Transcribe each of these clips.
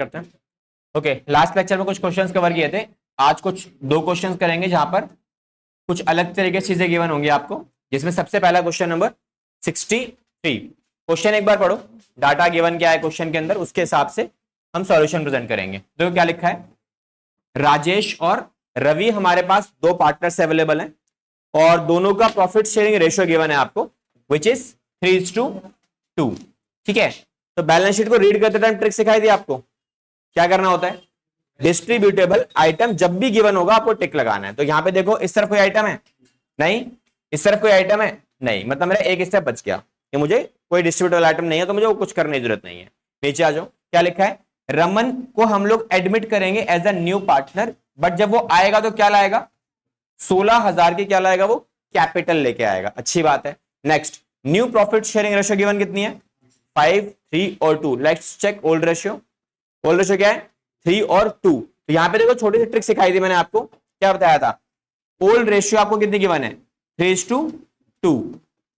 करते हैं। Okay, last lecture में कुछ क्वेश्चंस कवर किए थे, आज कुछ 2 क्वेश्चंस करेंगे जहां पर कुछ अलग तरीके से चीजें गिवन होंगी आपको, जिसमें सबसे पहला क्वेश्चन नंबर 63। क्वेश्चन एक बार पढ़ो, डाटा गिवन क्या है क्वेश्चन के अंदर, उसके हिसाब से हम सॉल्यूशन प्रेजेंट करेंगे। देखो क्या लिखा है, राजेश और रवि हमारे पास 2 पार्टनर्स अवेलेबल हैं और दोनों का प्रॉफिट शेयरिंग रेशियो गिवन है आपको, विच इज 3:2। ठीक है, तो बैलेंस शीट को रीड करते टाइम ट्रिक सिखाई दी आपको, क्या करना होता है, डिस्ट्रीब्यूटेबल आइटम जब भी गिवन होगा आपको टिक लगाना है। तो यहां पे देखो, इस तरफ कोई आइटम है नहीं, इस तरफ कोई आइटम है नहीं, मतलब मेरा एक स्टेप बच गया कि मुझे कोई डिस्ट्रीब्यूटेबल आइटम नहीं है, तो मुझे वो कुछ करने की जरूरत नहीं है। नीचे आ जाओ, क्या लिखा है, रमन को हम लोग एडमिट करेंगे as a new partner, but जब वो आएगा तो क्या लाएगा, 16,000 की क्या लाएगा, वो कैपिटल लेके आएगा। अच्छी बात है। Next, new profit sharing ratio given कितनी है, 5, 3 और 2। Let's check old ratio. Old ratio क्या है, 3 और 2। तो यहां पे देखो छोटी सी ट्रिक सिखाई थी मैंने आपको, क्या बताया था, ओल्ड रेशियो आपको कितनी गिवन है, 3:2।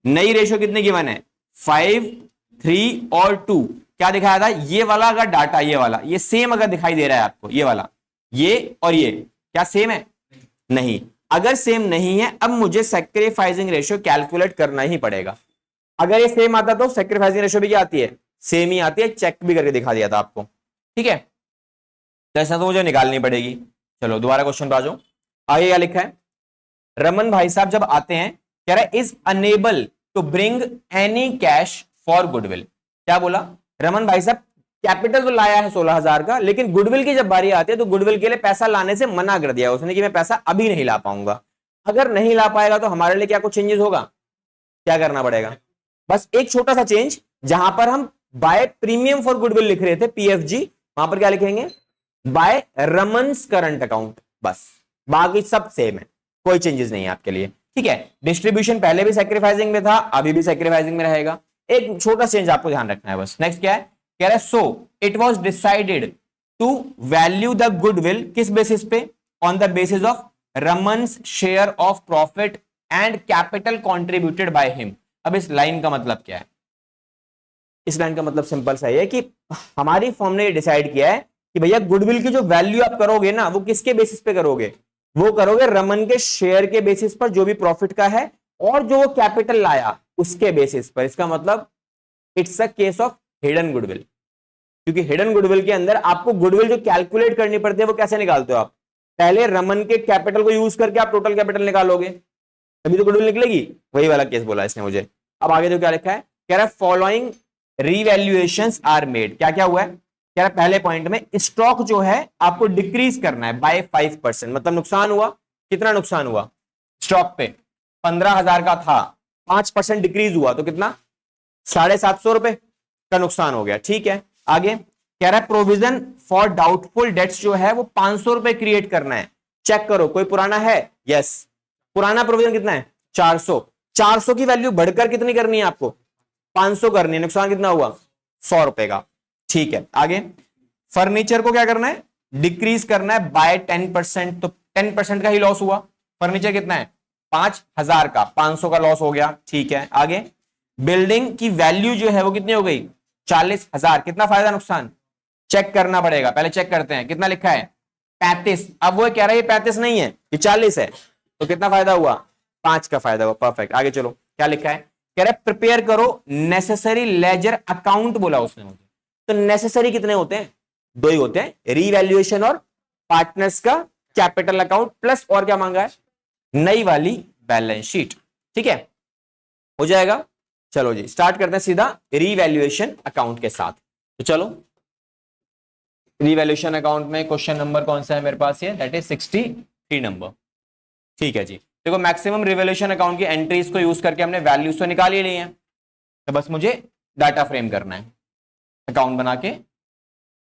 नई रेशियो कितनी गिवन है, 5, 3 और 2। क्या दिखाया था, ये वाला अगर डाटा, ये वाला, ये सेम अगर दिखाई दे रहा है आपको, ये वाला, ये और ये क्या सेम है, नहीं। अगर सेम नहीं है, अब मुझे सैक्रिफाइसिंग रेशियो कैलकुलेट करना ही पड़ेगा। अगर ये सेम आता तो सैक्रिफाइसिंग रेशियो भी क्या आती है, सेम ही आती है, चेक भी करके दिखा दिया था आपको। ठीक है, तो ऐसा तो मुझे निकालनी पड़ेगी। चलो दोबारा क्वेश्चन पे आ जाओ। आगे क्या लिखा है, रमन भाई साहब जब आते हैं, कह रहा है is unable to bring any cash for goodwill. क्या बोला, रमन भाई साहब कैपिटल तो लाया है 16,000 का, लेकिन गुडविल की जब बारी आती है तो गुडविल के लिए पैसा लाने से मना कर दिया उसने कि मैं पैसा अभी नहीं ला पाऊंगा। अगर नहीं ला पाएगा तो हमारे लिए क्या कुछ चेंजेस होगा, क्या करना पड़ेगा, बस एक छोटा सा चेंज, जहां पर हम बाय प्रीमियम फॉर गुडविल लिख रहे थे पीएफजी, वहां पर क्या लिखेंगे, बाय रमन्स करंट अकाउंट, बस बाकी सब सेम है, कोई चेंजेस नहीं है आपके लिए। ठीक है, डिस्ट्रीब्यूशन पहले भी सैक्रिफाइसिंग में था, अभी भी सैक्रिफाइसिंग में रहेगा, एक छोटा चेंज आपको ध्यान रखना है बस। नेक्स्ट क्या है, कह रहा है so it was decided to value the goodwill, किस बेसिस पे, on the basis of Raman's share of profit and capital contributed by him. अब इस लाइन का मतलब क्या है, इस लाइन का मतलब सिंपल सा है कि हमारी फर्म ने डिसाइड किया है कि भैया गुडविल की जो वैल्यू आप करोगे ना, वो किसके बेसिस पे करोगे, वो करोगे रमन के शेयर के बेसिस पर, जो भी प्रॉफिट का है, और जो वो कैपिटल लाया उसके बेसिस पर। इसका मतलब it's a case of hidden goodwill, क्योंकि हिडन गुडविल के अंदर आपको गुडविल जो कैलकुलेट करनी पड़ती है वो कैसे निकालते हो आप, पहले रमन के कैपिटल को यूज करके आप टोटल कैपिटल निकालोगे, तभी तो गुडविल निकलेगी। वही वाला केस बोला इसने मुझे। अब आगे जो क्या लिखा है, कह रहा है फॉलोइंग रीवैल्यूएशंस आर मेड। क्या क्या हुआ है, कह रहा है पहले पॉइंट में स्टॉक जो है आपको डिक्रीज करना है बाय 5%, मतलब नुकसान हुआ, कितना नुकसान हुआ, स्टॉक पे 15,000 का था, 5% डिक्रीज हुआ तो कितना, 750 रुपए का नुकसान हो गया। ठीक है, आगे कह रहा है प्रोविजन फॉर डाउटफुल डेट्स जो है वो 500 रुपए क्रिएट करना है। चेक करो कोई पुराना है, यस, पुराना प्रोविजन कितना है, 400। 400 की वैल्यू बढ़कर कितनी करनी है आपको, 500 करनी है, नुकसान कितना हुआ, 100 रुपए का। ठीक है, आगे फर्नीचर को क्या करना है, डिक्रीज करना है बाय 10%, तो 10% का ही लॉस हुआ। फर्नीचर कितना है, 5,000 का, 500 का लॉस हो गया। ठीक है, आगे बिल्डिंग की वैल्यू जो है वो कितनी हो गई, 40,000, कितना फायदा नुकसान चेक करना पड़ेगा, पहले चेक करते हैं कितना लिखा है, 35। अब वो कह रहा है ये 35 नहीं है, ये 40 है, तो कितना फायदा हुआ, 5 का फायदा हुआ। परफेक्ट, आगे चलो क्या लिखा है, कह रहा है प्रिपेयर करो नेसेसरी लेजर अकाउंट, बोला उसने मुझे। तो नेसेसरी कितने होते हैं, 2 ही होते हैं, रीवैल्यूएशन और पार्टनर्स का कैपिटल अकाउंट, प्लस और क्या मांगा है, नई वाली बैलेंस शीट। ठीक है, हो जाएगा। चलो जी स्टार्ट करते हैं सीधा रीवैल्यूएशन अकाउंट के साथ। तो चलो रीवैल्यूएशन अकाउंट में क्वेश्चन नंबर कौन सा है मेरे पास, ये दैट इज 63 नंबर। ठीक है जी, देखो मैक्सिमम रिवैल्यूएशन अकाउंट की एंट्रीज को यूज करके हमने वैल्यूज तो निकाल ही ली है, तो बस मुझे डाटा फ्रेम करना है अकाउंट बना के।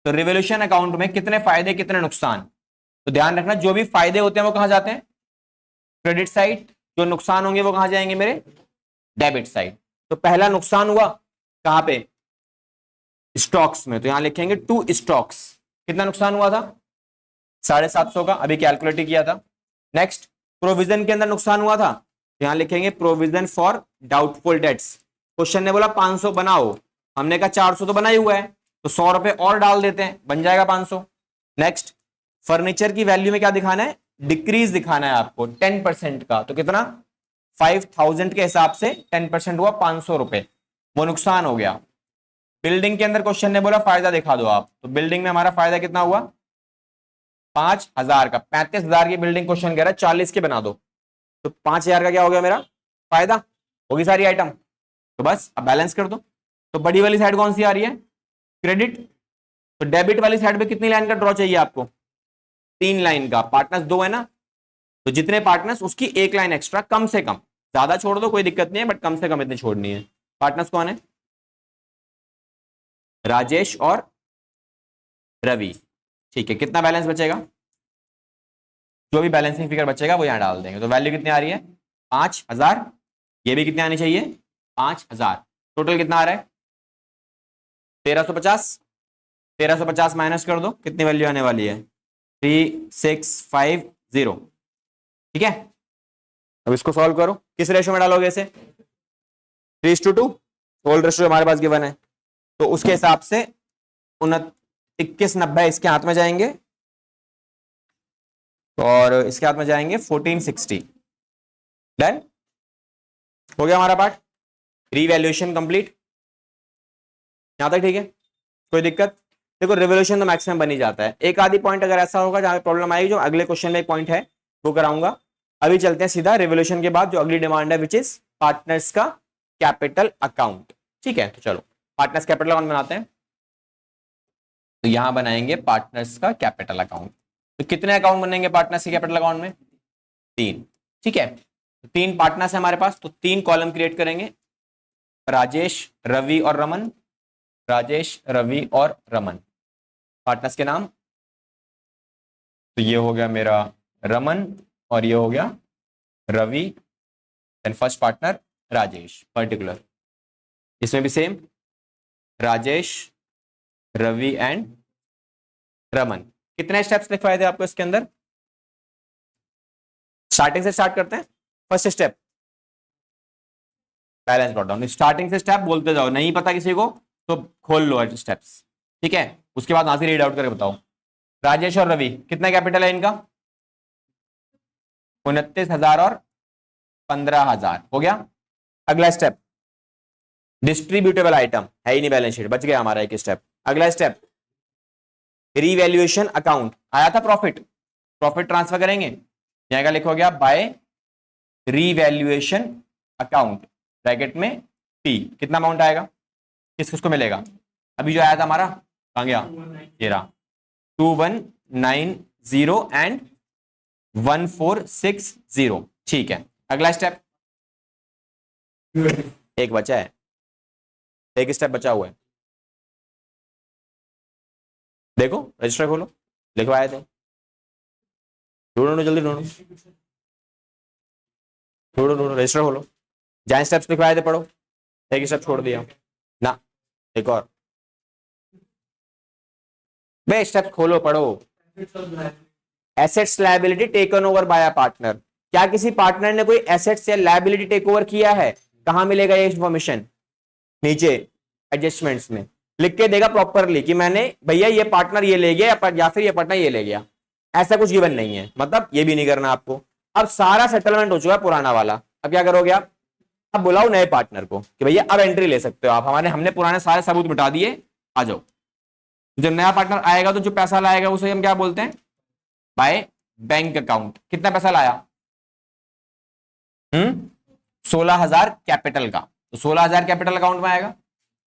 तो रिवैल्यूएशन अकाउंट में कितने फायदे कितने नुकसान, तो ध्यान रखना जो भी फायदे होते हैं वो कहां जाते हैं, क्रेडिट साइड, जो नुकसान होंगे वो कहां जाएंगे, मेरे डेबिट साइड। तो पहला नुकसान हुआ कहां पे, स्टॉक्स में, तो यहां लिखेंगे टू स्टॉक्स, कितना नुकसान हुआ था, 750 का, अभी कैलकुलेट किया था। नेक्स्ट प्रोविजन के अंदर नुकसान हुआ था, तो यहां लिखेंगे provision for doubtful debts. Question ने बोला 500 बनाओ, हमने कहा 400 तो बना ही हुआ है, तो 100 रुपए और डाल देते हैं, बन जाएगा 500। नेक्स्ट, फर्नीचर की वैल्यू में क्या दिखाना है, डिक्रीज दिखाना है आपको 10% का, तो कितना 5000 के हिसाब से 10% हुआ 500 रुपए, वो नुकसान हो गया। बिल्डिंग के अंदर क्वेश्चन ने बोला फायदा दिखा दो आप, तो बिल्डिंग में हमारा फायदा कितना हुआ 5000 का, 35,000 की बिल्डिंग क्वेश्चन कह रहा है 40 के बना दो, तो 5000 का क्या हो गया मेरा फायदा, होगी सारी आइटम। तो बस अब बैलेंस कर दो। तो बड़ी वाली साइड कौन सी आ रही है, क्रेडिट, तो डेबिट वाली साइड पे कितनी लाइन का ड्रॉ चाहिए आपको, 3 लाइन का, पार्टनर्स 2 है ना, तो जितने पार्टनर्स उसकी 1 लाइन एक्स्ट्रा, कम से कम, ज्यादा छोड़ दो कोई दिक्कत नहीं है, बट कम से कम इतनी छोड़नी है। पार्टनर्स कौन है, राजेश और रवि, ठीक है। कितना बैलेंस बचेगा, जो भी बैलेंसिंग फिगर बचेगा वो यहां डाल देंगे। तो वैल्यू कितनी आ रही है 5000, ये भी कितनी आनी चाहिए 5000, टोटल कितना आ रहा है 1350, 1350 माइनस कर दो, कितनी वैल्यू आने वाली है 3650, ठीक है। अब इसको सॉल्व करो, किस रेशियो में डालोगे इसे, 3:2, होल रेशियो हमारे पास गिवन है, तो उसके हिसाब से 2190 इसके हाथ में जाएंगे और इसके हाथ में जाएंगे 1460। डन, हो गया हमारा पार्ट, रीवैल्यूएशन कंप्लीट, यहां तक ठीक है, कोई दिक्कत। देखो रिवोल्यूशन तो मैक्सिमम बन ही जाता है, एक आधी पॉइंट अगर ऐसा होगा जहां प्रॉब्लम आएगी, जो अगले क्वेश्चन में एक पॉइंट है वो कराऊंगा। अभी चलते हैं सीधा रिवोल्यूशन के बाद जो अगली डिमांड है, विच इज पार्टनर्स का कैपिटल अकाउंट, ठीक है। तो चलो पार्टनर्स कैपिटल अकाउंट बनाते हैं, तो यहां बनाएंगे पार्टनर्स का कैपिटल अकाउंट। तो कितने अकाउंट बनेंगे पार्टनर्स के कैपिटल अकाउंट में, 3, ठीक है। 3 पार्टनर्स है हमारे पास, तो 3 कॉलम क्रिएट करेंगे, राजेश, रवि और रमन, राजेश, रवि और रमन, पार्टनर्स के नाम। तो ये हो गया मेरा रमन और ये हो गया Ravi, and first partner Rajesh particular, इसमें भी सेम राजेश, रवि एंड रमन। कितने स्टेप्स लिखवाए थे आपको इसके अंदर, स्टार्टिंग से स्टार्ट करते हैं। First step balance brought down, starting से स्टेप बोलते जाओ, नहीं पता किसी को तो खोल लो स्टेप्स, ठीक है। उसके बाद वहां से रीड आउट करके बताओ। राजेश और रवि कितना कैपिटल है इनका, 29,000 और 15,000, हो गया। अगला स्टेप डिस्ट्रीब्यूटेबल आइटम है ही नहीं, बैलेंस शीट बच गया हमारा एक स्टेप। अगला स्टेप रीवैल्यूएशन अकाउंट, आया था प्रॉफिट, प्रॉफिट ट्रांसफर करेंगे, यहां का लिखो गया बाय रीवैल्यूएशन अकाउंट, ब्रैकेट में पी, कितना अमाउंट आएगा, किस किसको मिलेगा, अभी जो आया था हमारा कहां गया, ये रहा 2190 एंड 1460, ठीक है। अगला स्टेप एक बचा है, एक स्टेप बचा हुआ है, देखो रजिस्टर खोलो, लिखवाए थे, ढूंढो जल्दी ढूंढो, ढूंढो ढूंढो, रजिस्टर खोलो, जहां स्टेप्स लिखवाए थे पढ़ो, एक स्टेप छोड़ दिया ना, एक और बे स्टेप्स खोलो पढ़ो। Assets liability taken over by a partner, क्या किसी पार्टनर ने कोई एसेट्स या लायबिलिटी टेक ओवर किया है, कहां मिलेगा ये इंफॉर्मेशन, नीचे एडजस्टमेंट्स में लिख के देगा प्रॉपरली कि मैंने भैया ये पार्टनर ये ले गया या फिर ये पार्टनर ये ले गया, ऐसा कुछ गिवन नहीं है, मतलब ये भी नहीं करना आपको। अब सारा सेटलमेंट हो चुका है पुराना वाला, अब क्या करोगे आप, अब बुलाओ नए पार्टनर को कि भैया अब एंट्री ले सकते हो आप, हमने पुराने सारे सबूत मिटा दिए, आ जाओ। जो नया पार्टनर आएगा तो जो पैसा लाएगा उसे हम क्या बोलते हैं, बाय बैंक अकाउंट। कितना पैसा लाया, 16,000 कैपिटल का, तो 16,000 कैपिटल अकाउंट में आएगा,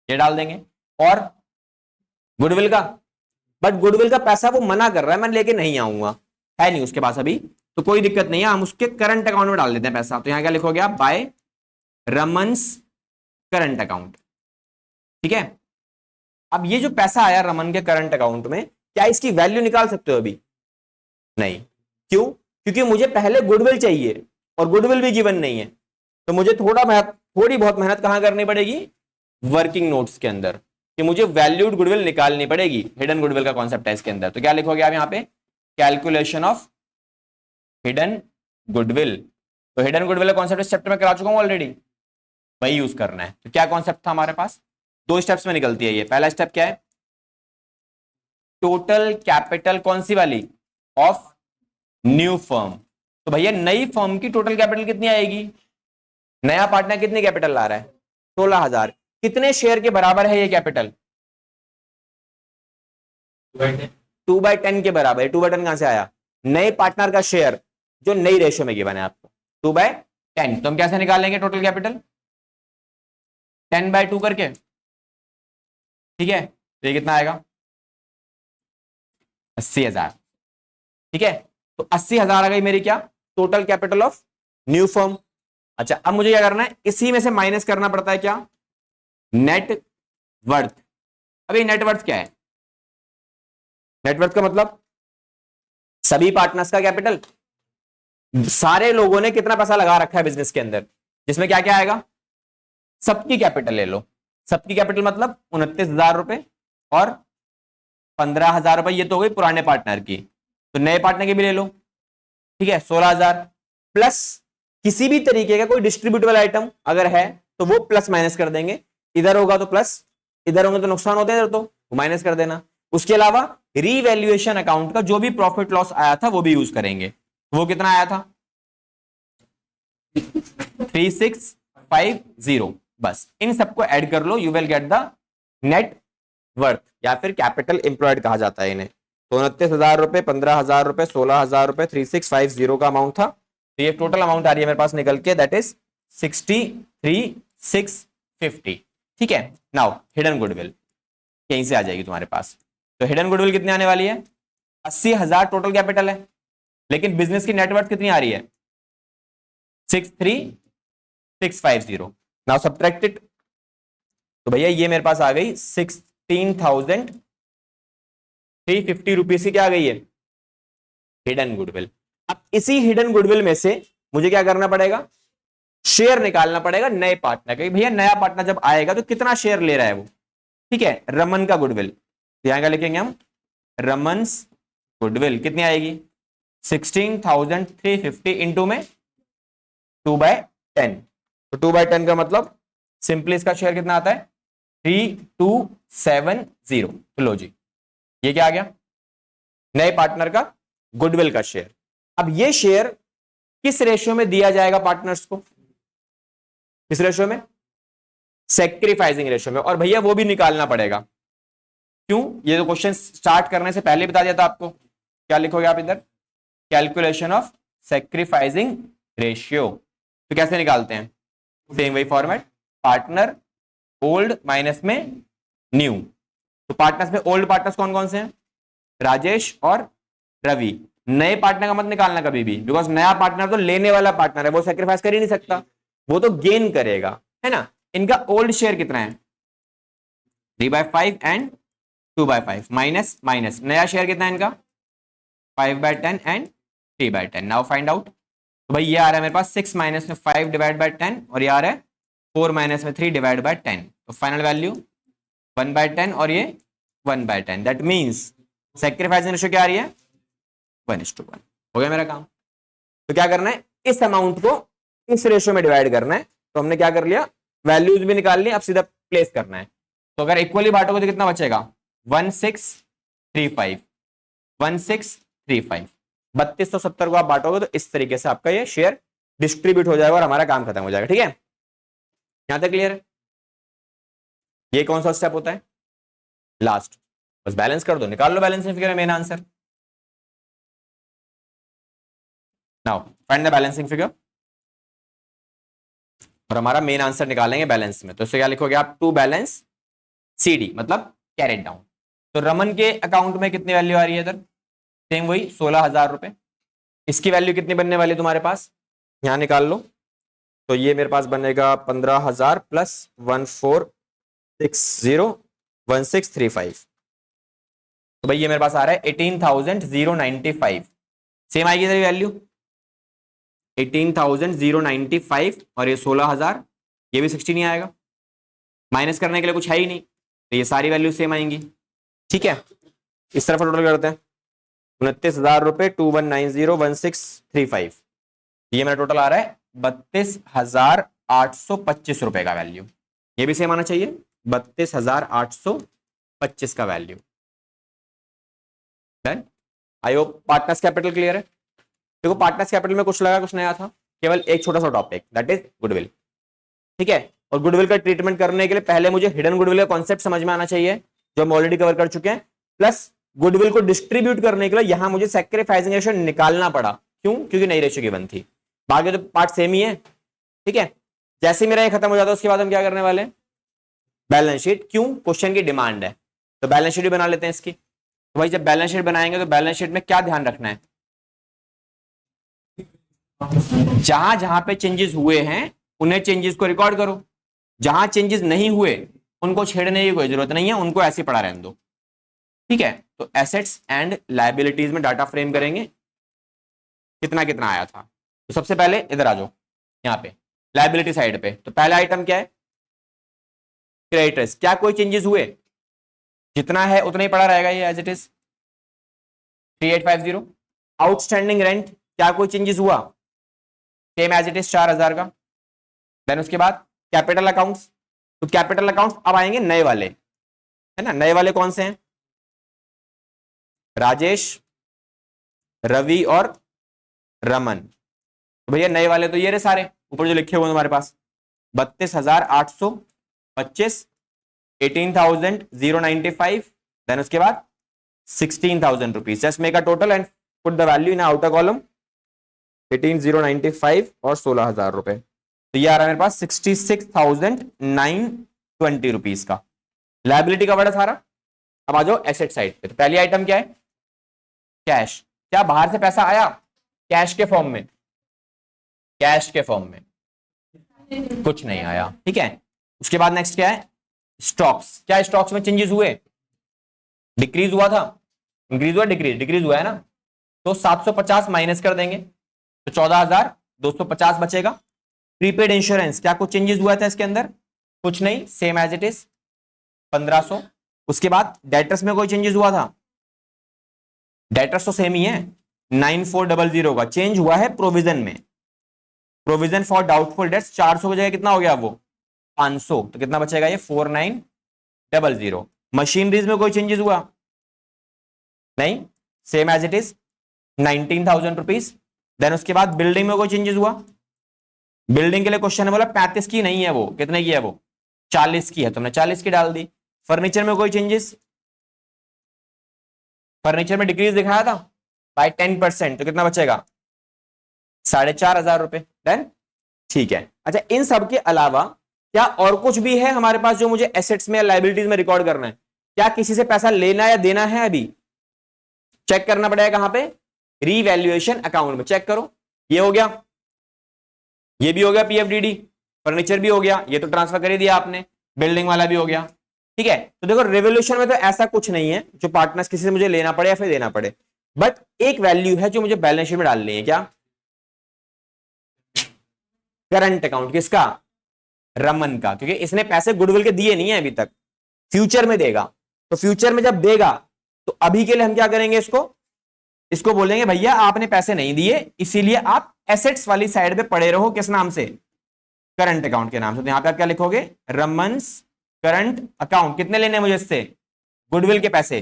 ये डाल देंगे। और गुडविल का, बट गुडविल का पैसा वो मना कर रहा है, मैं लेके नहीं आऊंगा, है नहीं उसके पास अभी, तो कोई दिक्कत नहीं है, हम उसके करंट अकाउंट में डाल देते हैं पैसा। तो यहां क्या लिखोगे आप, बाय रमन्स करंट अकाउंट, ठीक है। अब ये जो पैसा आया रमन के करंट अकाउंट में, क्या इसकी वैल्यू निकाल सकते हो अभी, नहीं, क्यों, क्योंकि मुझे पहले गुडविल चाहिए और गुडविल भी गिवन नहीं है, तो मुझे थोड़ी बहुत मेहनत कहां करनी पड़ेगी, वर्किंग नोट्स के अंदर, कि मुझे वैल्यूड गुडविल निकालनी पड़ेगी, हिडन गुडविल का कॉन्सेप्ट है इसके अंदर। तो क्या लिखोगे आप यहाँ पे, कैलकुलेशन ऑफ हिडन गुडविल, तो हिडन गुडविल का कॉन्सेप्ट इस चैप्टर में करा चुका हूं ऑलरेडी, वही यूज करना है। तो क्या कॉन्सेप्ट था हमारे पास, 2 स्टेप्स में निकलती है ये। पहला स्टेप क्या है, टोटल कैपिटल कौन सी वाली, ऑफ न्यू फर्म। तो भैया नई फर्म की टोटल कैपिटल कितनी आएगी, नया पार्टनर कितनी कैपिटल ला रहा है, 16,000। कितने शेयर के बराबर है ये कैपिटल, 2/10 के बराबर है। 2/10 कहां से आया, नए पार्टनर का शेयर जो नई रेशियो में गिवन है आपको, 2/10। तो हम कैसे निकालेंगे टोटल कैपिटल, 10/2 करके, ठीक है। तो ये कितना आएगा, 80,000, ठीक है। तो 80,000 आ गई मेरी क्या, total capital of new firm. अच्छा अब मुझे क्या करना है, इसी में से माइनस करना पड़ता है क्या, नेट वर्थ। अभी नेटवर्थ क्या है, नेटवर्थ का मतलब सभी पार्टनर्स का कैपिटल, सारे लोगों ने कितना पैसा लगा रखा है बिजनेस के अंदर, जिसमें क्या क्या आएगा, सबकी कैपिटल ले लो। सबकी कैपिटल मतलब 29,000 रुपए और 15,000 रुपए, ये तो हो गई पुराने पार्टनर की। तो नए पार्टनर की भी ले लो, ठीक है, 16,000 प्लस किसी भी तरीके का कोई डिस्ट्रीब्यूटेबल आइटम अगर है तो वो प्लस माइनस कर देंगे, इधर होगा तो प्लस, इधर होंगे तो नुकसान होते हैं, इधर तो माइनस कर देना। उसके अलावा रीवैल्यूएशन अकाउंट का जो भी प्रॉफिट लॉस आया था वो भी यूज करेंगे। वो कितना आया था, 3650। बस इन सबको ऐड कर लो, you will get the net worth, या फिर कैपिटल एम्प्लॉयड कहा जाता है इन्हें। तो 29,000 रुपए, 15,000 रुपए, 16,000 रुपए, 3650 का अमाउंट था। तो ये टोटल अमाउंट आ रही है मेरे पास निकल के, दैट इज 63,650, ठीक है। नाउ हिडन गुडविल यहीं से आ जाएगी तुम्हारे पास। तो हिडन गुडविल कितनी आने वाली है, 80,000 टोटल कैपिटल है, लेकिन बिजनेस की नेटवर्थ कितनी आ रही है, 63,650। Now subtract it. तो भैया ये मेरे पास आ गई 16,350 रुपीज की क्या आ गई है, हिडन गुडविल। अब इसी हिडन गुडविल में से मुझे क्या करना पड़ेगा, शेयर निकालना पड़ेगा नए पार्टनर का। भैया नया पार्टनर जब आएगा तो कितना शेयर ले रहा है वो, ठीक है। रमन का गुडविल, यहां क्या लिखेंगे हम, रमन्स गुडविल कितनी आएगी, 16,350 इंटू में 2/10। तो 2/10 का मतलब सिंपली इसका शेयर कितना आता है, 3270। तो लो जी, ये क्या आ गया, नए पार्टनर का गुडविल का शेयर। अब ये शेयर किस रेशियो में दिया जाएगा पार्टनर्स को, किस रेशियो में, सैक्रिफाइसिंग रेशियो में। और भैया वो भी निकालना पड़ेगा, क्यों, ये तो क्वेश्चन स्टार्ट करने से पहले बता दिया था आपको। क्या लिखोगे आप इधर, कैलकुलेशन ऑफ सैक्रिफाइसिंग रेशियो। तो कैसे निकालते हैं, सेम वही फॉर्मेट, पार्टनर ओल्ड माइनस में न्यू। तो पार्टनर्स में ओल्ड पार्टनर्स कौन कौन से हैं, राजेश और रवि। नए पार्टनर का मत निकालना कभी भी, बिकॉज नया पार्टनर तो लेने वाला पार्टनर है, वो सेक्रीफाइस कर ही नहीं सकता, वो तो गेन करेगा, है ना। इनका ओल्ड शेयर कितना है, 3/5 एंड 2/5, माइनस माइनस, नया शेयर कितना है इनका, 5/10 एंड 3/10। Now find out. तो भाई ये आ रहा है मेरे पास 6 माइनस में 5 डिवाइड बाय 10, और ये आ रहा है 4 माइनस में 3 डिवाइड बाय 10। तो फाइनल वैल्यू 1/10 और ये 1/10। दैट मीन्स सैक्रिफाइसिंग रेशियो क्या आ रही है, 1:1। हो गया मेरा काम। तो क्या करना है, इस अमाउंट को इस रेशियो में डिवाइड करना है। तो हमने क्या कर लिया, वैल्यूज भी निकाल ली, अब सीधा प्लेस करना है। तो अगर इक्वली बांटोगे तो कितना बचेगा, 1635, 1635। 3270 को आप बांटोगे तो इस तरीके से आपका ये शेयर डिस्ट्रीब्यूट हो जाएगा और हमारा काम खत्म हो जाएगा, ठीक है। यहां तक क्लियर है। ये कौन सा स्टेप होता है, लास्ट। बस बैलेंस कर दो, निकाल लो बैलेंसिंग फिगर में main answer. Now find the balancing figure, और हमारा मेन आंसर निकालेंगे बैलेंस में। तो इससे क्या लिखोगे आप, टू बैलेंस CD मतलब कैरेट डाउन। तो रमन के अकाउंट में कितनी वैल्यू आ रही है इधर, सेम वही 16,000 रुपए। इसकी वैल्यू कितनी बनने वाली है तुम्हारे पास, यहां निकाल लो। तो ये मेरे पास बनेगा 15,000 प्लस 1460 1635। तो भाई ये मेरे पास आ रहा है 18,095। सेम आएगी इधर वैल्यू 18,095, और ये 16,000, ये भी 60 नहीं आएगा, माइनस करने के लिए कुछ है ही नहीं, तो ये सारी वैल्यू सेम आएंगी, ठीक है। इस तरफ टोटल करते हैं, 29,000 रुपए, 21901635। ये मेरा टोटल आ रहा है 32,825 रुपए का वैल्यू। ये भी सेम आना चाहिए, 32,825 का value. I hope partners capital clear है। देखो पार्टनर्स कैपिटल में कुछ लगा कुछ नया था, केवल एक छोटा सा टॉपिक, दैट इज गुडविल। ठीक है, और गुडविल का ट्रीटमेंट करने के लिए पहले मुझे हिडन गुडविल का कॉन्सेप्ट समझ में आना चाहिए, जो हम ऑलरेडी कवर कर चुके हैं। प्लस गुडविल को डिस्ट्रीब्यूट करने के लिए यहां मुझे सैक्रिफाइसिंग रेशियो निकालना पड़ा, क्यों? क्योंकि नई रेशियो गिवन थी। बाकी तो पार्ट सेम ही है। ठीक है, जैसे मेरा ये खत्म हो जाता है उसके बाद हम क्या करने वाले हैं? Balance sheet. क्यों? क्वेश्चन की डिमांड है, तो बैलेंस शीट भी बना लेते हैं इसकी। तो भाई जब बैलेंस शीट बनाएंगे तो बैलेंस शीट में क्या ध्यान रखना है? जहां जहां पे चेंजेस हुए हैं उन्हें चेंजेस को रिकॉर्ड करो, जहां चेंजेस नहीं हुए उनको छेड़ने की कोई जरूरत नहीं है, उनको ऐसे पड़ा रहने दो। ठीक है, तो एसेट्स एंड लायबिलिटीज में डाटा फ्रेम करेंगे, कितना कितना आया था। तो सबसे पहले इधर आ जाओ, यहाँ पे लायबिलिटी साइड पे। तो पहला आइटम क्या है? क्रेडिटर्स। क्या कोई चेंजेस हुए? जितना है उतना ही पड़ा रहेगा ये as it is 3850। Outstanding rent, क्या कोई चेंजेस हुआ? सेम एज इट इज 4000 का। देन उसके बाद कैपिटल अकाउंट्स। तो कैपिटल अकाउंट्स अब आएंगे नए वाले, है ना? नए वाले कौन से हैं? राजेश, रवि और रमन। तो भैया नए वाले तो ये रहे सारे ऊपर जो लिखे हुए तुम्हारे पास, 32,825, 18,095, देन उसके बाद 16,000 rupees. Just make a total and put the value in outer column. 18,095 और 16,000 रुपए, तो ये आ रहा है मेरे पास 66,920 रुपीज का। लायबिलिटी का बड़ा सारा। अब आ जाओ एसेट साइड पे। तो पहली आइटम क्या है? कैश। क्या बाहर से पैसा आया? कैश के फॉर्म में? कैश के फॉर्म में कुछ नहीं आया। ठीक है, उसके बाद नेक्स्ट क्या है? स्टॉक्स। क्या स्टॉक्स में चेंजेस हुए? डिक्रीज हुआ था, इंक्रीज हुआ, डिक्रीज? डिक्रीज हुआ है ना, तो 750 माइनस कर देंगे तो 14,250 बचेगा। प्रीपेड इंश्योरेंस, क्या कुछ चेंजेस हुआ था इसके अंदर? कुछ नहीं, सेम एज इट इज 1500। उसके बाद डेटर्स में कोई चेंजेस हुआ था? डेटर्स तो सेम ही है, 9400 का। चेंज हुआ है प्रोविजन में, प्रोविजन फॉर डाउटफुल डेट्स 400 की जगह कितना हो गया वो? 500। तो कितना बचेगा ये? 4900। मशीनरीज में कोई चेंजेस हुआ? नहीं, same as it is 19,000 rupees. Then उसके बाद बिल्डिंग में कोई चेंजेस हुआ? बिल्डिंग के लिए क्वेश्चन है बोला 35 की नहीं है वो, कितने की है वो? 40 की है, तुमने 40 की डाल दी। फर्नीचर में कोई चेंजेस? फर्नीचर में डिक्रीज दिखाया था बाय 10%, तो कितना बचेगा? 4,500 रुपए। देन ठीक है। अच्छा, इन सब के अलावा क्या और कुछ भी है हमारे पास जो मुझे एसेट्स में या लायबिलिटीज में रिकॉर्ड करना है? क्या किसी से पैसा लेना या देना है? अभी चेक करना पड़ेगा कहां पे? रीवैल्यूएशन अकाउंट में। चेक करो, ये हो गया, ये भी हो गया पीएफडीडी, फर्नीचर भी हो गया, ये तो ट्रांसफर कर ही दिया आपने, बिल्डिंग वाला भी हो गया। ठीक है, तो देखो रेवोल्यूशन में तो ऐसा कुछ नहीं है जो पार्टनर्स किसी से मुझे लेना पड़े या फिर देना पड़े, बट एक वैल्यू है जो मुझे बैलेंस शीट में डालनी है। क्या? Current account. किसका? रमन का, क्योंकि इसने पैसे गुडविल के दिए नहीं है अभी तक, फ्यूचर में देगा। तो फ्यूचर में जब देगा तो अभी के लिए हम क्या करेंगे? इसको बोलेंगे भैया आपने पैसे नहीं दिए, इसीलिए आप एसेट्स वाली साइड पे पड़े रहो। किस नाम से? करंट अकाउंट के नाम से। तो यहां पे आप क्या लिखोगे? रमन्स करंट अकाउंट। कितने लेने मुझे इससे? गुडविल के पैसे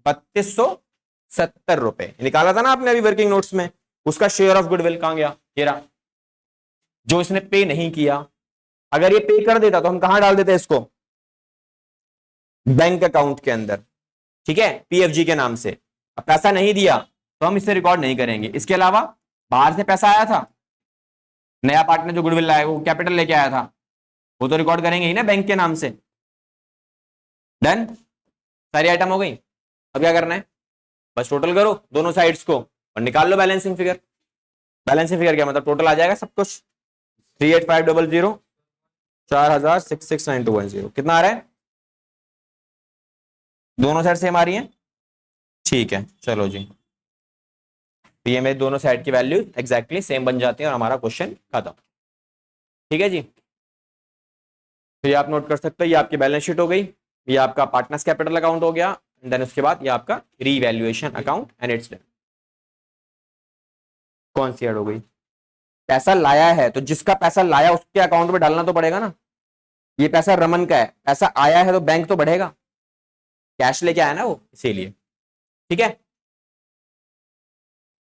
3270 रुपए। निकाला था ना आपने अभी वर्किंग नोट्स में, उसका शेयर ऑफ गुडविल कहां गया? ये रहा, जो इसने पे नहीं किया। अगर ये पे कर देता तो हम कहां डाल देते इसको? बैंक अकाउंट के अंदर। ठीक है, पीएफजी के नाम से। अब पैसा नहीं दिया तो हम इसे रिकॉर्ड नहीं करेंगे। इसके अलावा बाहर से पैसा आया था, नया पार्टनर जो गुडविल लाया वो कैपिटल लेके आया था, वो तो रिकॉर्ड करेंगे ही ना बैंक के नाम से। डन, सारी आइटम हो गई। अब क्या करना है? बस टोटल करो दोनों साइड्स को और निकाल लो बैलेंसिंग फिगर। बैलेंसिंग फिगर क्या मतलब? टोटल आ जाएगा सब कुछ 38,500, 4,66,910। कितना आ रहा है? दोनों साइड सेम आ रही है? ठीक है, चलो जी, तो ये मेरे दोनों साइड की वैल्यू एग्जैक्टली सेम बन जाती है और हमारा क्वेश्चन खत्म। ठीक है जी, तो ये आप नोट कर सकते हो, ये आपकी बैलेंस शीट हो गई, ये आपका पार्टनर्स कैपिटल अकाउंट हो गया, देन उसके बाद ये आपका revaluation account and it's done. कौन सी ऐड हो गई? पैसा लाया है तो जिसका पैसा लाया उसके अकाउंट में डालना तो पड़ेगा ना। ये पैसा रमन का है, पैसा आया है तो बैंक तो बढ़ेगा, कैश लेके आया ना वो, इसीलिए। ठीक है,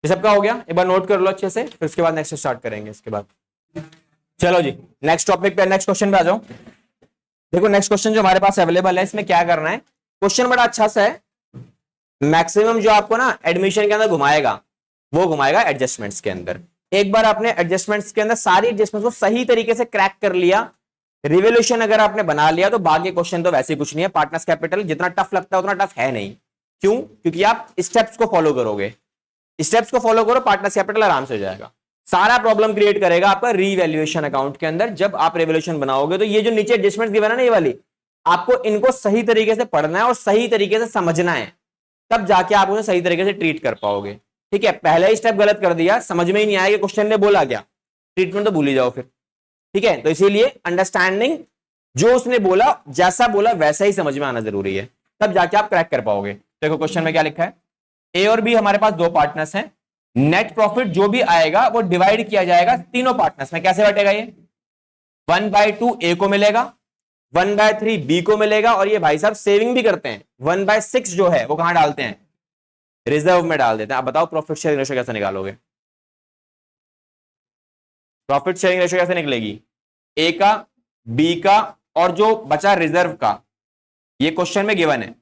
ये सबका हो गया, एक बार नोट कर लो अच्छे से, फिर उसके बाद नेक्स्ट स्टार्ट करेंगे इसके बाद। चलो जी नेक्स्ट टॉपिक पे, नेक्स्ट क्वेश्चन पे आ जाओ। देखो नेक्स्ट क्वेश्चन जो हमारे पास अवेलेबल है, इसमें क्या करना है, क्वेश्चन बड़ा अच्छा सा है। मैक्सिमम जो आपको ना एडमिशन के अंदर घुमाएगा, वो घुमाएगा एडजस्टमेंट्स के अंदर। एक बार आपने एडजस्टमेंट्स के अंदर सारी एडजस्टमेंट्स को सही तरीके से क्रैक कर लिया, रिवोल्यूशन अगर आपने बना लिया, तो बाकी क्वेश्चन तो वैसे कुछ नहीं है। पार्टनर्स कैपिटल जितना टफ लगता है उतना टफ है नहीं। क्यों? क्योंकि आप स्टेप्स को फॉलो करोगे, स्टेप्स को फॉलो करो, पार्टनर्स कैपिटल आराम से हो जाएगा। सारा प्रॉब्लम क्रिएट करेगा आपका रीवैल्यूएशन अकाउंट के अंदर। जब आप रिवोल्यूशन बनाओगे तो ये जो नीचे एडजस्टमेंट्स गिवन है ना, ये वाली, आपको इनको सही तरीके से पढ़ना है और सही तरीके से समझना है, तब जाके आप उसे सही तरीके से ट्रीट कर पाओगे। ठीक है, पहला ही स्टेप गलत कर दिया, समझ में ही नहीं आया कि क्वेश्चन ने बोला क्या, ट्रीटमेंट तो भूल ही जाओ फिर। ठीक है, तो इसीलिए अंडरस्टैंडिंग, जो उसने बोला जैसा बोला वैसा ही समझ में आना जरूरी है, तब जाके आप क्रैक कर पाओगे। देखो क्वेश्चन में क्या लिखा है, ए और बी हमारे पास दो पार्टनर्स हैं, नेट प्रॉफिट जो भी आएगा वो डिवाइड किया जाएगा तीनों पार्टनर्स में। कैसे बटेगा ये? 1/2 ए को मिलेगा, 1/3 बी को मिलेगा, और ये भाई साहब सेविंग भी करते हैं। 1/6 जो है वो कहां डालते हैं? रिजर्व में डाल देते हैं। आप बताओ प्रॉफिट शेयरिंग रेशियो कैसे निकालोगे? प्रॉफिट शेयरिंग रेशियो कैसे निकलेगी? ए का, बी का, और जो बचा रिजर्व का, ये क्वेश्चन में गिवन है।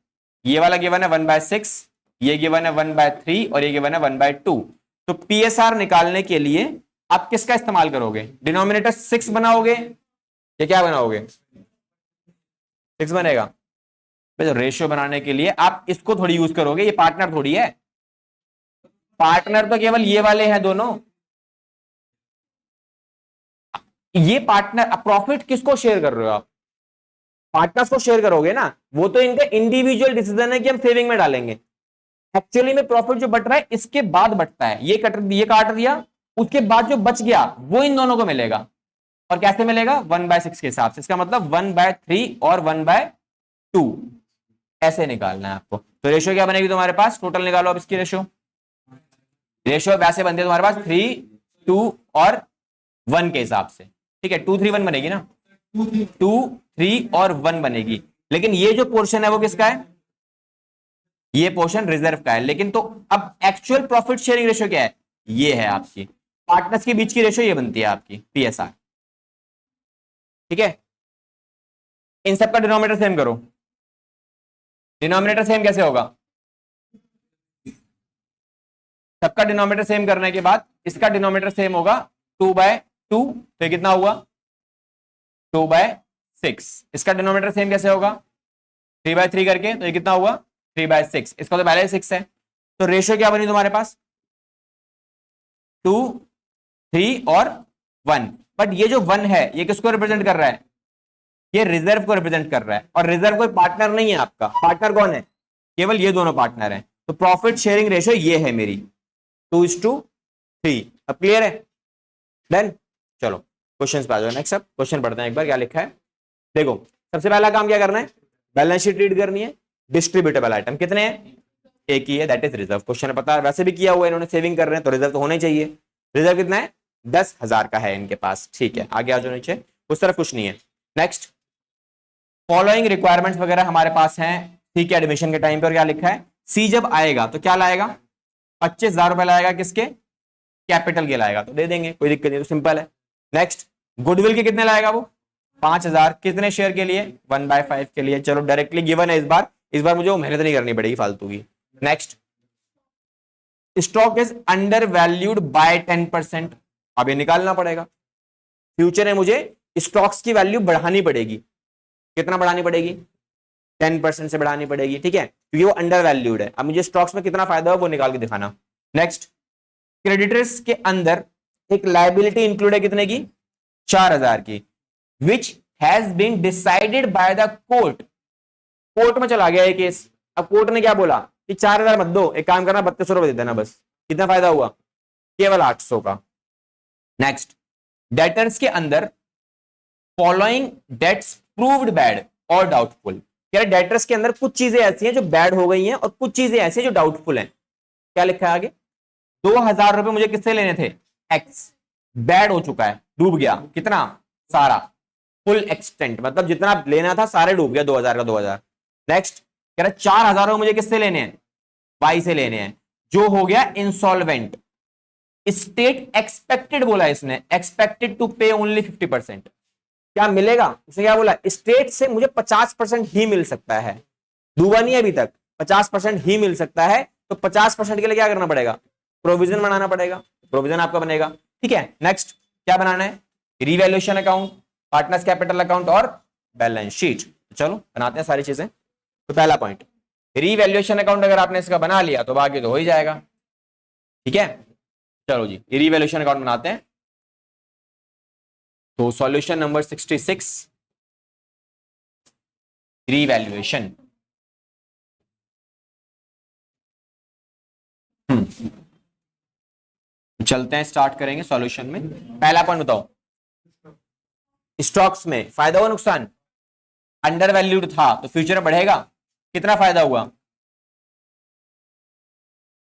ये वाला गिवन है 1/6, ये गिवन है 1/3 और ये गिवन है 1/2। तो पीएसआर निकालने के लिए आप किसका इस्तेमाल करोगे? डिनोमिनेटर 6 बनाओगे या क्या बनाओगे? 6 बनेगा। तो रेशियो बनाने के लिए आप इसको थोड़ी यूज करोगे, ये पार्टनर थोड़ी है। पार्टनर तो केवल ये वाले हैं दोनों। ये पार्टनर, प्रॉफिट किसको शेयर कर रहे हो आप? पार्टनर्स को शेयर करोगे ना। वो तो इनका इंडिविजुअल डिसीजन है कि हम सेविंग में डालेंगे। एक्चुअली में प्रॉफिट जो बट रहा है इसके बाद बटता है। ये काट दिया, उसके बाद जो बच गया वो इन दोनों को मिलेगा। और कैसे मिलेगा? 1/6 के हिसाब से। इसका मतलब 1/3 और 1/2 ऐसे निकालना है आपको। तो रेशियो क्या बनेगी तुम्हारे पास? टोटल निकालो अब इसकी रेशियो। रेशियो वैसे बनती है तुम्हारे पास 3, 2 और 1 के हिसाब से। ठीक है, 2, 3, 1 बनेगी ना, 2, 3 और 1 बनेगी। लेकिन ये जो पोर्शन है वो किसका है? ये पोर्शन रिजर्व का है। लेकिन तो अब एक्चुअल प्रॉफिट शेयरिंग रेशियो क्या है? ये है आपकी पार्टनर्स के बीच की रेशियो, ये बनती है आपकी पीएसआर। ठीक है, इन सबका डिनोमिनेटर सेम करो। डिनोमिनेटर सेम कैसे होगा? सबका डिनोमिनेटर सेम करने के बाद इसका डिनोमिनेटर सेम होगा 2/2, तो कितना हुआ? 2/6। इसका डिनोमिनेटर सेम कैसे होगा? 3/3 करके, तो ये कितना हुआ? 3/6। इसका तो पहले 6 है। तो रेशियो क्या बनी तुम्हारे पास? 2, 3 और 1। बट ये जो 1 है ये किसको रिप्रेजेंट कर रहा है? ये रिजर्व को रिप्रेजेंट कर रहा है। और रिजर्व कोई पार्टनर नहीं है आपका। पार्टनर कौन है? केवल ये दोनों पार्टनर हैं। तो प्रॉफिट शेयरिंग रेशियो ये है मेरी 2:3। अब क्लियर है? देन चलो क्वेश्चन पे आ जाओ। नेक्स्ट अब क्वेश्चन पढ़ते हैं एक बार, क्या लिखा है देखो। सबसे पहला काम क्या करना है? बैलेंस शीट रीड करनी है। डिस्ट्रीब्यूटेबल आइटम कितने हैं? एक ही है, दैट इज रिजर्व। क्वेश्चन पता है, वैसे भी किया हुआ है इन्होंने, सेविंग कर रहे हैं तो रिजर्व तो होना ही चाहिए। रिजर्व कितना है? 10,000 का है इनके पास। ठीक है, आगे आ जाओ नीचे, उस तरफ कुछ नहीं है। नेक्स्ट, फॉलोइंग रिक्वायरमेंट्स वगैरह हमारे पास हैं सी के एडमिशन के टाइम पे। और क्या लिखा है? सी जब आएगा तो क्या लाएगा? 25,000 रुपए लाएगा। किसके? कैपिटल के लाएगा, तो दे देंगे, कोई दिक्कत नहीं, तो सिंपल है। नेक्स्ट, गुडविल के कितने लाएगा वो? 5,000। कितने शेयर के लिए? 1/5 के लिए। चलो डायरेक्टली गिवन है इस बार मुझे वो मेहनत नहीं करनी पड़ेगी फालतू की। Next, stock is under valued bye 10%। अब ये निकालना पड़ेगा। फ्यूचर में मुझे स्टॉक्स की वैल्यू बढ़ानी पड़ेगी। कितना बढ़ानी पड़ेगी? 10% से बढ़ानी पड़ेगी। ठीक है, क्योंकि वो अंडर वैल्यूड है। अब मुझे स्टॉक्स में कितना फायदा हो वो निकाल के दिखाना। नेक्स्ट, क्रेडिटर्स के अंदर एक लायबिलिटी इंक्लूड है कितने की? 4,000 की, which has been decided by the court. Court में चला गया ये केस। अब कोर्ट ने क्या बोला कि 4,000 मत दो, एक काम करना 3200 रुपए दे देना बस। कितना फायदा हुआ? केवल 800 का। नेक्स्ट, डेटर्स के अंदर फॉलोइंग डेट्स प्रूव्ड बैड और डाउटफुल। क्या डेटर्स के अंदर कुछ चीजें ऐसी हैं जो बैड हो गई हैं और कुछ चीजें ऐसी हैं जो डाउटफुल हैं। क्या लिखा है आगे? 2,000 रुपए मुझे किससे लेने थे? एक्स, बैड हो चुका है, डूब गया। कितना? सारा, फुल एक्सटेंट, मतलब जितना लेना था सारे डूब गया, 2,000 का 2,000। नेक्स्ट, कह रहा 4,000 मुझे किससे लेने हैं? वाई से लेने हैं, जो हो गया इंसॉल्वेंट। स्टेट एक्सपेक्टेड बोला इसने, एक्सपेक्टेड टू पे ओनली 50%। क्या मिलेगा, उसने क्या बोला, स्टेट से मुझे 50% ही मिल सकता है, डूबा नहीं है अभी तक, 50% ही मिल सकता है, तो 50% के लिए क्या करना पड़ेगा, प्रोविजन बनाना पड़ेगा, प्रोविजन आपका बनेगा। ठीक है, नेक्स्ट क्या बनाना है, revaluation account, partners capital account और बैलेंस शीट। चलो बनाते हैं सारी चीजें। तो पहला पॉइंट, रिवैल्यूएशन अकाउंट अगर आपने इसका बना लिया तो बाकी तो हो ही जाएगा। ठीक है, चलो जी रिवैल्यूएशन अकाउंट बनाते हैं। तो सॉल्यूशन नंबर 66, रिवैल्यूएशन। चलते हैं, स्टार्ट करेंगे सॉल्यूशन में। पहला पॉइंट बताओ, स्टॉक्स में फायदा हुआ नुकसान, अंडर वैल्यूड था तो फ्यूचर में बढ़ेगा, कितना फायदा हुआ,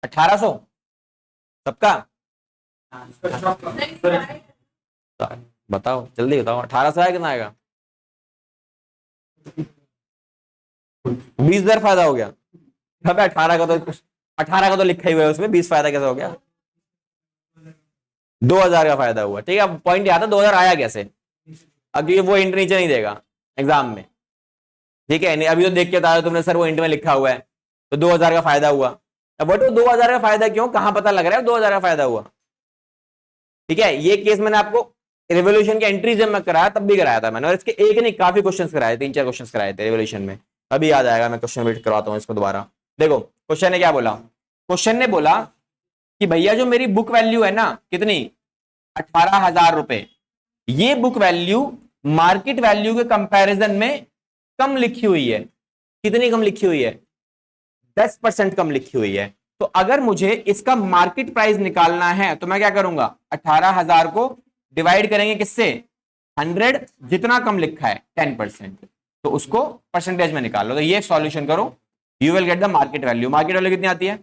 1800 सबका, बताओ जल्दी बताओ, 1800 है कितना आएगा, 20,000 फायदा हो गया। अब 18 का तो लिखा ही हुआ है उसमें, 20 फायदा कैसे हो गया, 2000 का फायदा हुआ। ठीक है, अब पॉइंट याद है 2000 आया कैसे, अब ये वो इंट नीचे नहीं देगा एग्जाम में। ठीक है, नहीं अभी तो देख के बता तुमने सर वो इंट में लिखा हुआ है, तो 2000 का फायदा हुआ। अब बट 2000 का फायदा क्यों, कहां पता लग रहा है 2000 का फायदा हुआ। ठीक है, ये केस मैंने आपको रिवोल्यूशन की एंट्री जब मैं कराया तब भी कराया था मैंने, और इसके एक नहीं काफी क्वेश्चंस कराए, 3-4 क्वेश्चंस कराए थे रिवोल्यूशन में। अभी याद आएगा, मैं क्वेश्चन वेट करवाता हूँ इसको दोबारा। देखो क्वेश्चन ने क्या बोला, क्वेश्चन ने बोला कि भैया जो मेरी बुक वैल्यू है ना कितनी, 18,000 रुपए, ये बुक वैल्यू मार्केट वैल्यू के कंपैरिजन में कम लिखी हुई है। कितनी कम लिखी हुई है, 10% कम लिखी हुई है। तो अगर मुझे इसका मार्केट प्राइस निकालना है तो मैं क्या करूंगा, 18,000 को डिवाइड करेंगे किससे, 100, जितना कम लिखा है 10%, तो उसको परसेंटेज में निकाल लो। तो ये सॉल्यूशन करो, you will get the market value. Market value कितनी आती है,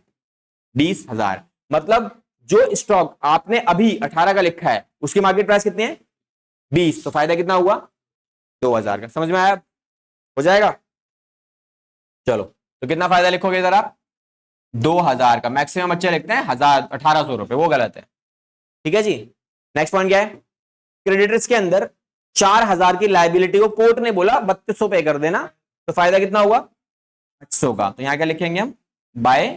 20,000। मतलब जो स्टॉक आपने अभी 18 का लिखा है उसकी मार्केट प्राइस कितनी है, 20, तो फायदा कितना हुआ, 2000 का। समझ में आया, हो जाएगा। चलो तो कितना फायदा लिखोगे इधर आप, 2000 का। मैक्सिमम बच्चे लिखते हैं 1800 रुपए, वो गलत है। ठीक है जी, नेक्स्ट पॉइंट क्या है, क्रेडिटर्स के अंदर 4000 की लायबिलिटी को कोर्ट ने बोला 3200 पे कर देना, तो फायदा कितना हुआ, 800 का। तो यहां क्या लिखेंगे हम, बाय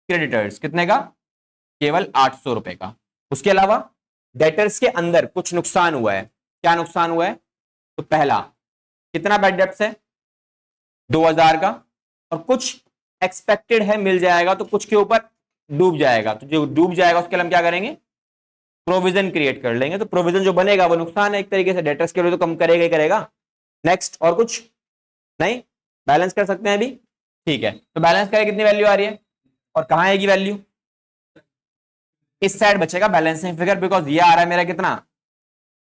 क्रेडिटर्स, कितने का, केवल 800 रुपए का। उसके अलावा डेटर्स के अंदर कुछ नुकसान हुआ है, क्या नुकसान हुआ है, तो पहला कितना बैड डेट्स है, 2000 का, और कुछ एक्सपेक्टेड है मिल जाएगा, तो कुछ के ऊपर डूब जाएगा, तो जो डूब जाएगा उसके लिए हम क्या करेंगे, प्रोविजन क्रिएट कर लेंगे। तो प्रोविजन जो बनेगा वो नुकसान है एक तरीके से, डेटर्स के लिए तो कम करेगा ही करेगा। नेक्स्ट, और कुछ नहीं, बैलेंस कर सकते हैं अभी। ठीक है, तो बैलेंस करें कितनी वैल्यू आ रही है, और कहां आएगी वैल्यू, इस साइड बचेगा बैलेंसिंग फिगर, बिकॉज ये आ रहा है मेरा कितना,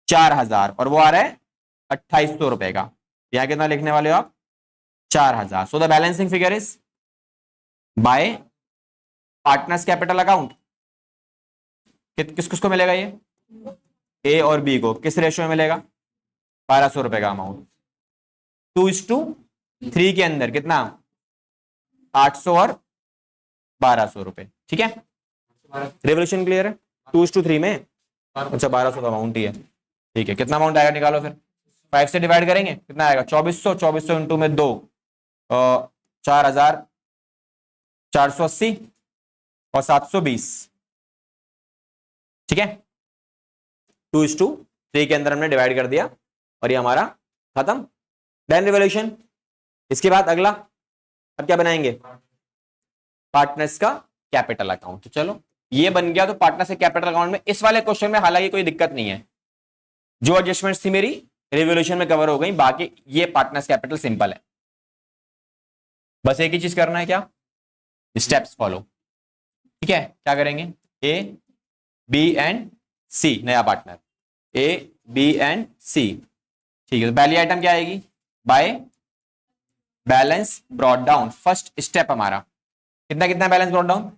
4000, और वो आ रहा है 2800 रुपए का। यहां कितना लिखने वाले हो आप, 4000। So the balancing figure is by partners capital account, किस किसको मिलेगा ये, ए और बी को, किस रेशियो में मिलेगा, 1200 रुपए का अमाउंट, 2:3 के अंदर कितना, 800 और 1200 रुपए। ठीक है, रेवोल्यूशन क्लियर है, 2:3 में, अच्छा 1200 का अमाउंट ही है। ठीक है, कितना अमाउंट आएगा निकालो फिर, 5 से डिवाइड करेंगे कितना आएगा, 2400, 2400 इंटू में 2, 4480 और 720। ठीक है, 2:3 के अंदर हमने डिवाइड कर दिया और ये हमारा खत्म, देन रिवोल्यूशन। इसके बाद अगला अब क्या बनाएंगे, पार्टनर्स का कैपिटल अकाउंट। तो चलो ये बन गया, तो पार्टनर्स के कैपिटल अकाउंट में इस वाले क्वेश्चन में हालांकि कोई दिक्कत नहीं है, जो एडजस्टमेंट्स थी मेरी रिवोल्यूशन में कवर हो गई, बाकी ये पार्टनर्स कैपिटल सिंपल है। बस एक ही चीज करना है, क्या, स्टेप्स फॉलो। ठीक है, क्या करेंगे, ए बी एंड सी, नया पार्टनर, ए बी एंड सी। ठीक है, तो पहली आइटम क्या आएगी, by balance brought down. First step हमारा कितना कितना बैलेंस ब्रॉट डाउन,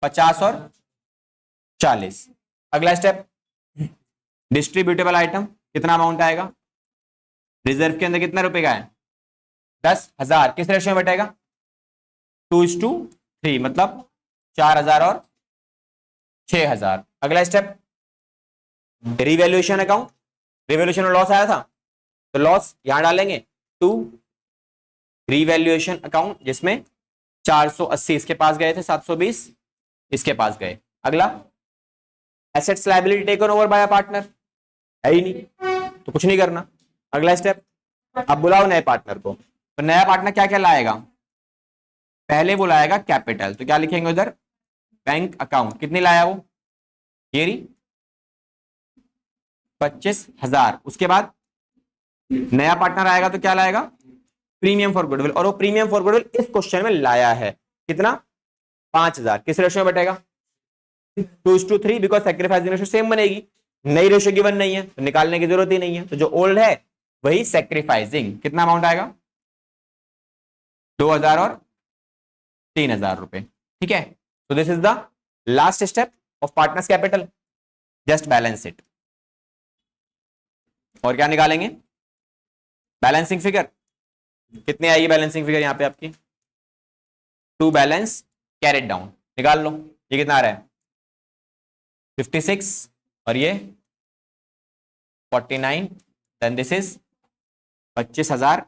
50 और 40। अगला स्टेप डिस्ट्रीब्यूटेबल आइटम, कितना अमाउंट आएगा, रिजर्व के अंदर कितना रुपए का है, 10,000, किस रेशियो में बैठेगा, 2:3, मतलब 4000 और 6000। अगला स्टेप रिवैल्यूएशन अकाउंट, रिवैल्यूएशन में लॉस आया था तो लॉस यहां डालेंगे टू रिवैल्यूएशन अकाउंट, जिसमें 480 इसके पास गए थे, 720 इसके पास गए। अगला assets liability taken over by partner, है ही नहीं तो कुछ नहीं करना। अगला स्टेप अब बुलाओ नए पार्टनर को, तो नया पार्टनर क्या क्या लाएगा, पहले वो लाएगा कैपिटल, तो क्या लिखेंगे उधर बैंक अकाउंट, कितनी लाया वो, ये रही 25,000। उसके बाद नया पार्टनर आएगा तो क्या लाएगा, प्रीमियम फॉर गुडविल, और वो प्रीमियम फॉर गुडविल इस क्वेश्चन में लाया है कितना, 5,000। किस रेशियो में बैठेगा, 2:3, बिकॉज सैक्रिफाइसिंग रेशियो सेम बनेगी, नई रेशियो गिवन नहीं है तो निकालने की जरूरत ही नहीं है, तो जो ओल्ड है वही सैक्रिफाइसिंग। कितना अमाउंट आएगा, 2,000 और 3,000 रुपए। ठीक है, तो this is the last step of partners capital, just balance it. और क्या निकालेंगे, बैलेंसिंग फिगर कितनी आएगी, बैलेंसिंग फिगर यहां पे आपकी टू बैलेंस कैरेट डाउन, निकाल लो। ये कितना आ रहा है 56 और ये 49, then this is 25,000,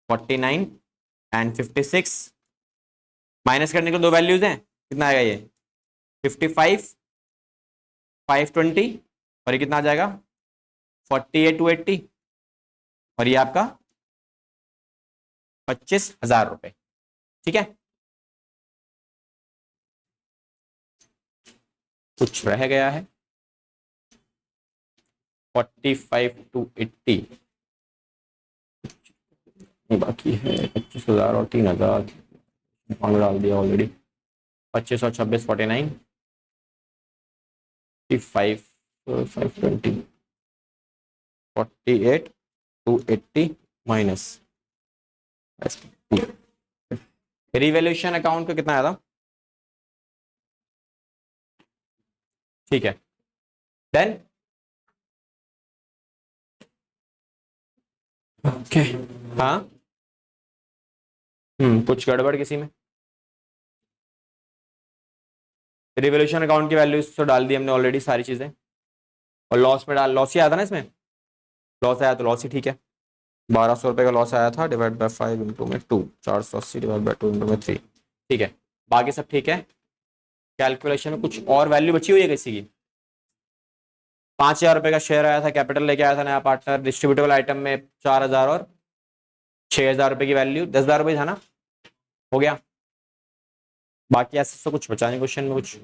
49 and 56, minus करने के दो वैल्यूज हैं, कितना आएगा ये 55, 520, और ये कितना आ जाएगा 48 टू 80, और ये आपका 25,000 रुपए। ठीक है, कुछ रह गया है 45 टू 80 बाकी है, 25,000 और 3,000 डाल दिया ऑलरेडी, 25 और 26 49, 55 520, 48 टू 80 माइनस रिवैल्यूएशन अकाउंट का कितना आया था, ठीक है। देन ओके, हाँ कुछ गड़बड़ किसी में, रिवैल्यूएशन अकाउंट की वैल्यूज तो डाल दी हमने ऑलरेडी सारी चीजें, और लॉस में डाल, लॉस ही आया था ना इसमें, लॉस आया तो लॉस ही ठीक है, 1,200 रुपए का लॉस आया था, डिवाइड बाय 5 इंटू में 2, 480 डिवाइड बाय 2 इंटू में 3, ठीक है। बाकी सब ठीक है, कैलकुलेशन में कुछ और वैल्यू बची हुई है किसी की, 5,000 रुपए का शेयर आया था, कैपिटल लेके आया था नया पार्टनर, डिस्ट्रीब्यूटेबल आइटम में 4,000 और 6,000 रुपए की वैल्यू, 10,000 रुपए था ना, हो गया। बाकी ऐसा तो कुछ बचा नहीं क्वेश्चन में कुछ,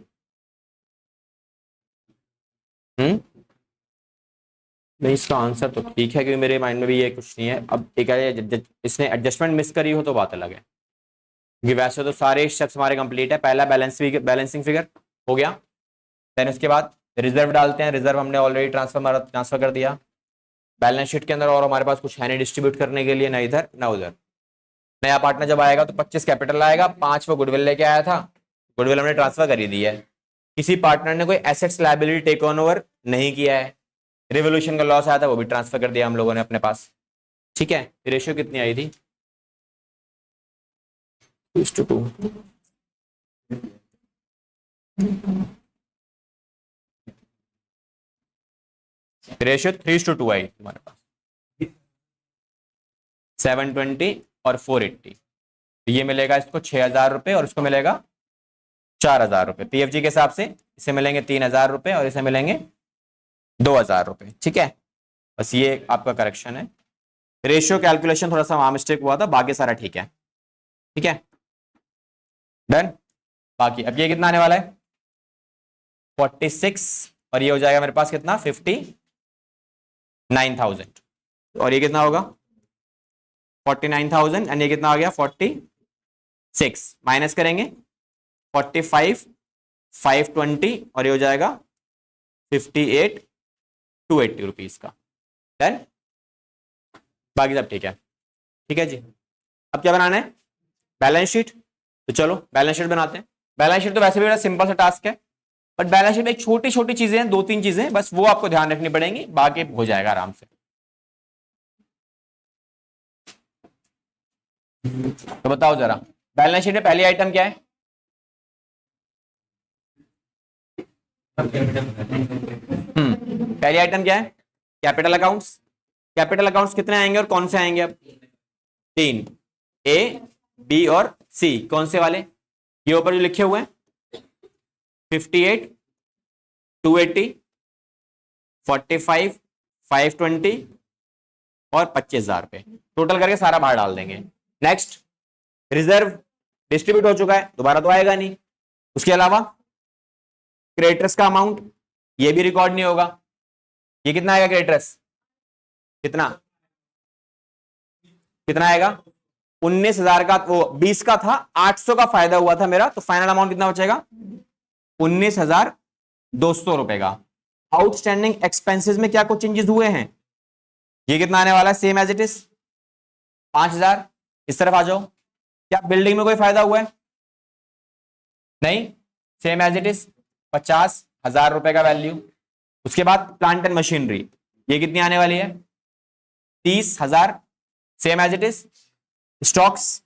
नहीं इसका आंसर तो ठीक है, क्योंकि मेरे माइंड में भी ये कुछ नहीं है। अब एक इसने एडजस्टमेंट मिस करी हो तो बात अलग है, क्योंकि वैसे तो सारे स्टेप्स हमारे कंप्लीट है। पहला बैलेंसिंग फिगर हो गया, देन उसके बाद रिजर्व डालते हैं, रिजर्व हमने ऑलरेडी ट्रांसफर कर दिया बैलेंस शीट के अंदर, और हमारे पास कुछ है नहीं डिस्ट्रीब्यूट करने के लिए, ना इधर ना उधर। नया पार्टनर जब आएगा तो 25 कैपिटल आएगा, 5 वो गुडविल लेके आया था, गुडविल हमने ट्रांसफर कर ही दी है। किसी पार्टनर ने कोई assets liability take on over नहीं किया है, रिवोल्यूशन का लॉस आया था वो भी ट्रांसफर कर दिया हम लोगों ने अपने पास। ठीक है, रेशियो कितनी आई थी 2:2, रेशियो 3:2 आई तुम्हारे पास, 720 और 480, ये मिलेगा इसको 6,000 रुपए और इसको मिलेगा 4,000 रुपए। पीएफजी के हिसाब से इसे मिलेंगे 3,000 रुपए और इसे मिलेंगे 2,000 रुपए। ठीक है, बस ये आपका करेक्शन है, रेशियो कैलकुलेशन थोड़ा सा वहां मिस्टेक हुआ था, बाकी सारा ठीक है। ठीक है, डन। बाकी अब ये कितना आने वाला है 46, और ये हो जाएगा मेरे पास कितना 59,000, और ये कितना होगा 49,000, एंड ये कितना आ गया 46, माइनस करेंगे 45 520, और ये हो जाएगा 58 280 रुपीज का। डन, बाकी सब ठीक है। ठीक है जी, अब क्या बनाना है बैलेंस शीट, तो चलो बैलेंस शीट बनाते हैं। बैलेंस शीट तो वैसे भी बड़ा सिंपल सा टास्क है, बट बैलेंस शीट में एक छोटी छोटी चीजें हैं, 2-3 चीजें बस, वो आपको ध्यान रखनी पड़ेंगी, बाकी हो जाएगा आराम से। तो बताओ जरा, बैलेंस शीट में पहली आइटम क्या है, पहली आइटम क्या है? Capital accounts. कैपिटल अकाउंट्स कितने आएंगे और कौन से आएंगे? अब 3, ए, बी और सी। कौन से वाले? ये ऊपर जो लिखे हुए हैं 58, 280, 45, 520 और 25,000 रुपए टोटल करके सारा बाहर डाल देंगे। नेक्स्ट, रिजर्व डिस्ट्रीब्यूट हो चुका है, दोबारा तो आएगा नहीं। उसके अलावा क्रेडिटर्स का अमाउंट ये भी रिकॉर्ड नहीं होगा। ये कितना आएगा क्रेडिटर्स? कितना कितना आएगा? 19,000 का, वो 20 का था, 800 का फायदा हुआ था मेरा, तो फाइनल अमाउंट कितना बचेगा? 19,200 रुपए का। आउटस्टैंडिंग एक्सपेंसेस में क्या कुछ चेंजेस हुए हैं? ये कितना आने वाला है? Same as it is 5,000। इस तरफ आ जाओ। क्या बिल्डिंग में कोई फायदा हुआ है? नहीं, सेम एज इट इज 50,000 रुपए का वैल्यू। उसके बाद प्लांट एंड मशीनरी, ये कितनी आने वाली है? 30,000, same as it is. Stocks,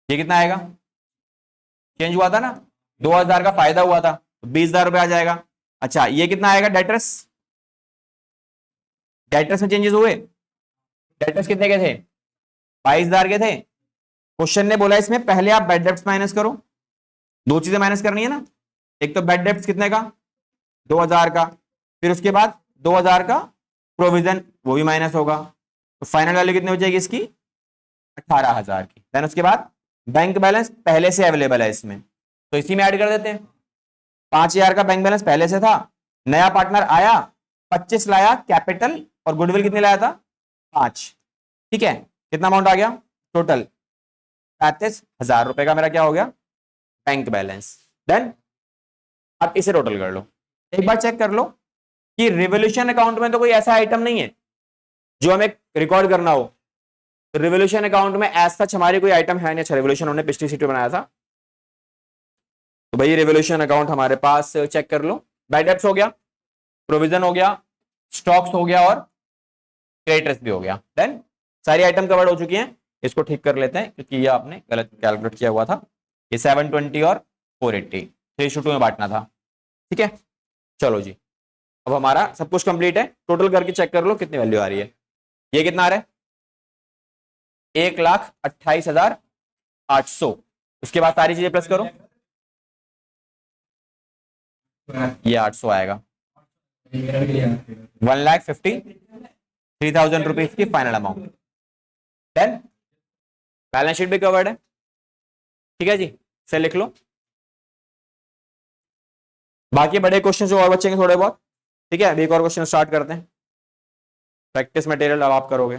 ये कितना आएगा? चेंज हुआ था ना, 2,000 का फायदा हुआ था, तो 20,000 रुपए आ जाएगा। अच्छा, ये कितना आएगा? डेटर्स। डेटर्स में चेंजेस हुए। डेटर्स कितने के थे? 22,000 के थे। क्वेश्चन ने बोला इसमें पहले आप बैड डेब्ट्स माइनस करो। दो चीजें माइनस करनी है ना, एक तो बैड डेब्ट्स कितने का? 2,000 का, फिर उसके बाद 2,000 का प्रोविजन, वो भी माइनस होगा, तो फाइनल वैल्यू कितनी हो जाएगी इसकी? 18,000 की। देन उसके बाद बैंक बैलेंस पहले से अवेलेबल है इसमें, तो इसी में ऐड कर देते हैं। 5,000 का बैंक बैलेंस पहले से था, नया पार्टनर आया, 25 लाया कैपिटल, और गुडविल कितनी लाया था? 5। ठीक है, कितना अमाउंट आ गया टोटल? 35,000 रुपए का मेरा क्या हो गया? Bank balance. देन अब इसे टोटल कर लो। एक बार चेक कर लो कि रिवोल्यूशन अकाउंट में तो कोई ऐसा आइटम नहीं है जो हमें रिकॉर्ड करना हो। तो रिवोल्यूशन अकाउंट में एज सच हमारी कोई आइटम है नहीं। अच्छा, रिवोल्यूशन हमने पिछली सीट में बनाया था, तो भाई रिवोल्यूशन अकाउंट हमारे पास चेक कर लो। बैड डेब्ट्स हो गया, प्रोविजन हो गया, स्टॉक्स हो गया और क्रेडिटर्स भी हो गया। देन सारी आइटम कवर्ड हो चुकी हैं। इसको ठीक कर लेते हैं क्योंकि ये आपने गलत कैलकुलेट किया हुआ था। ये 720 और 480 3:2 में बांटना था। ठीक है, चलो जी, अब हमारा सब कुछ कंप्लीट है। टोटल करके चेक कर लो कितनी वैल्यू आ रही है। ये कितना आ रहा है? 1,28,800। उसके बाद सारी चीजें प्लस करो, ये 800 आएगा। 1,53,000 रुपीज की final amount. Then balance sheet भी कवर्ड है। ठीक है जी, से लिख लो। बाकी बड़े क्वेश्चन जो और बचेंगे थोड़े बहुत। ठीक है, अभी एक और क्वेश्चन स्टार्ट करते हैं। प्रैक्टिस मटेरियल अब आप करोगे।